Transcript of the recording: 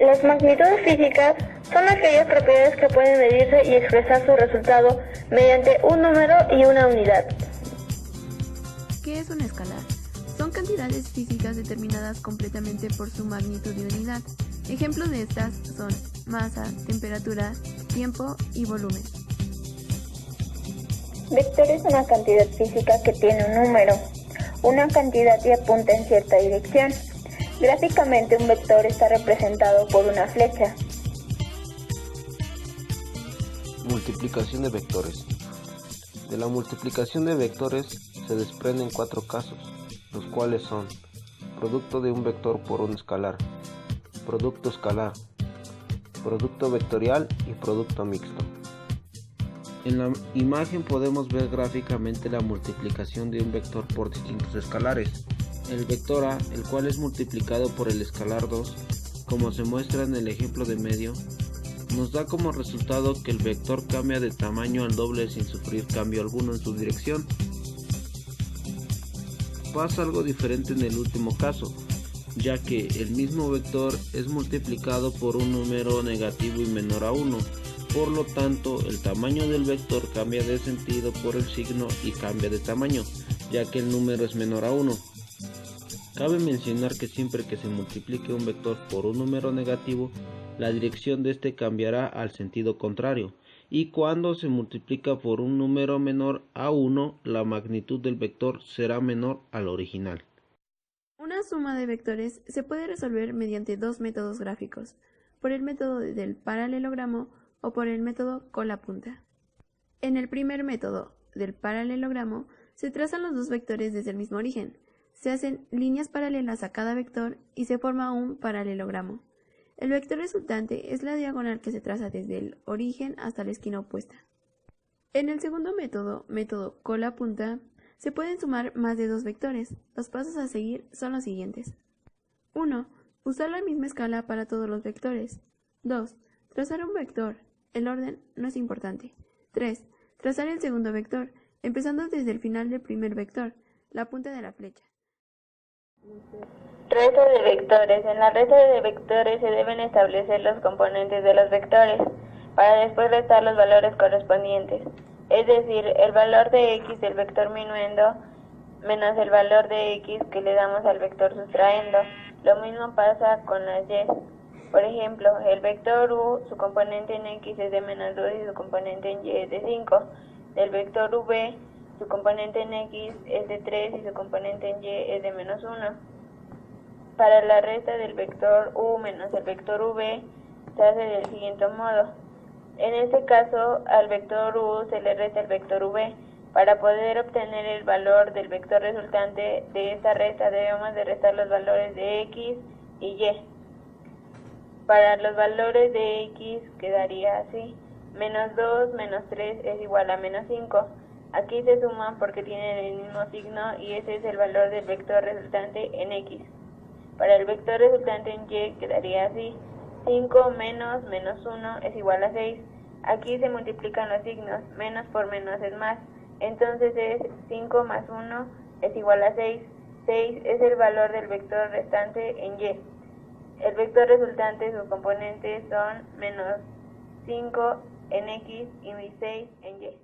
Las magnitudes físicas son aquellas propiedades que pueden medirse y expresar su resultado mediante un número y una unidad. ¿Qué es un escalar? Son cantidades físicas determinadas completamente por su magnitud y unidad. Ejemplos de estas son masa, temperatura, tiempo y volumen. Vector es una cantidad física que tiene un número, una cantidad y apunta en cierta dirección. Gráficamente un vector está representado por una flecha. Multiplicación de vectores. De la multiplicación de vectores se desprenden 4 casos, los cuales son producto de un vector por un escalar, producto escalar, producto vectorial y producto mixto. En la imagen podemos ver gráficamente la multiplicación de un vector por distintos escalares. El vector A, el cual es multiplicado por el escalar 2, como se muestra en el ejemplo de medio, nos da como resultado que el vector cambia de tamaño al doble sin sufrir cambio alguno en su dirección. Pasa algo diferente en el último caso, ya que el mismo vector es multiplicado por un número negativo y menor a 1, por lo tanto el tamaño del vector cambia de sentido por el signo y cambia de tamaño, ya que el número es menor a 1. Cabe mencionar que siempre que se multiplique un vector por un número negativo, la dirección de este cambiará al sentido contrario, y cuando se multiplica por un número menor a 1, la magnitud del vector será menor al original. Una suma de vectores se puede resolver mediante dos métodos gráficos, por el método del paralelogramo o por el método cola punta. En el primer método del paralelogramo se trazan los dos vectores desde el mismo origen, se hacen líneas paralelas a cada vector y se forma un paralelogramo. El vector resultante es la diagonal que se traza desde el origen hasta la esquina opuesta. En el segundo método cola punta, se pueden sumar más de dos vectores. Los pasos a seguir son los siguientes. 1. Usar la misma escala para todos los vectores. 2. Trazar un vector. El orden no es importante. 3. Trazar el segundo vector, empezando desde el final del primer vector, la punta de la flecha. Resta de vectores. En la resta de vectores se deben establecer los componentes de los vectores, para después restar los valores correspondientes. Es decir, el valor de x del vector minuendo menos el valor de x que le damos al vector sustrayendo. Lo mismo pasa con las y. Por ejemplo, el vector u, su componente en x es de menos 2 y su componente en y es de 5. Del vector v, su componente en x es de 3 y su componente en y es de menos 1. Para la resta del vector u menos el vector v se hace del siguiente modo. En este caso, al vector u se le resta el vector v. Para poder obtener el valor del vector resultante de esta resta debemos de restar los valores de x y y. Para los valores de x quedaría así: menos 2 menos 3 es igual a menos 5. Aquí se suman porque tienen el mismo signo y ese es el valor del vector resultante en x. Para el vector resultante en y quedaría así: 5 menos menos 1 es igual a 6. Aquí se multiplican los signos, menos por menos es más, entonces es 5 más 1 es igual a 6. 6 es el valor del vector restante en y. El vector resultante, sus componentes son menos 5 en x y 6 en y.